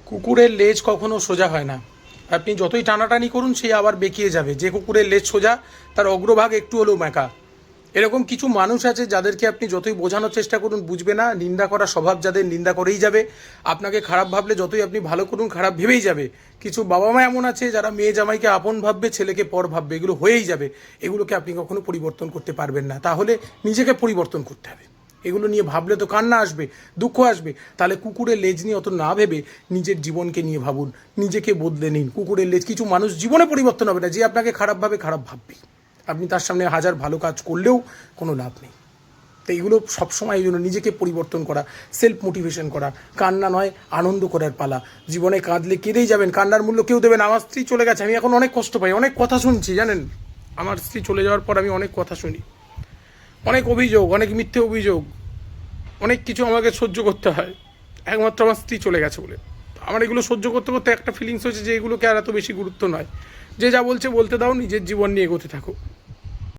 কুকুরের লেজ কখনো সোজা হয় না। আপনি যতই টানাটানি করুন সে আবার বেঁকিয়ে যাবে। যে কুকুরের লেজ সোজা তার অগ্রভাগ একটু হলেও বাঁকা। এরকম কিছু মানুষ আছে যাদেরকে আপনি যতই বোঝানোর চেষ্টা করুন বুঝবে না। নিন্দা করা স্বভাব যাদের, নিন্দা করেই যাবে। আপনাকে খারাপ ভাবলে যতই আপনি ভালো করুন খারাপ ভেবেই যাবে। কিছু বাবা মা এমন আছে যারা মেয়ে জামাইকে আপন ভাববে, ছেলেকে পর ভাববে। এগুলো হয়েই যাবে। এগুলোকে আপনি কখনো পরিবর্তন করতে পারবেন না। তাহলে নিজেকে পরিবর্তন করতে হবে। এগুলো নিয়ে ভাবলে তো কান্না আসবে, দুঃখ আসবে। তাহলে কুকুরের লেজ নিয়ে অত না ভেবে নিজের জীবনকে নিয়ে ভাবুন, নিজেকে বদলে নিন। কুকুরের লেজ, কিছু মানুষ জীবনে পরিবর্তন হবে না। যে আপনাকে খারাপভাবে খারাপ ভাববে, আপনি তার সামনে হাজার ভালো কাজ করলেও কোনো লাভ নেই। তো এইগুলো সবসময় এই জন্য নিজেকে পরিবর্তন করা, সেলফ মোটিভেশন করা। কান্না নয়, আনন্দ করার পালা। জীবনে কাঁদলে কেঁদেই যাবেন, কান্নার মূল্য কেউ দেবেন। আমার স্ত্রী চলে গেছে, আমি এখন অনেক কষ্ট পাই, অনেক কথা শুনছি জানেন। আমার স্ত্রী চলে যাওয়ার পর আমি অনেক কথা শুনি, অনেক অভিযোগ, অনেক মিথ্যে অভিযোগ, অনেক কিছু আমাকে সহ্য করতে হয়, একমাত্র আমার স্ত্রী চলে গেছে বলে। আমার এগুলো সহ্য করতে করতে একটা ফিলিংস হয়েছে যে এগুলোকে আর এত বেশি গুরুত্ব নয়। যে যা বলছে বলতে দাও, নিজের জীবন নিয়ে এগোতে থাকো।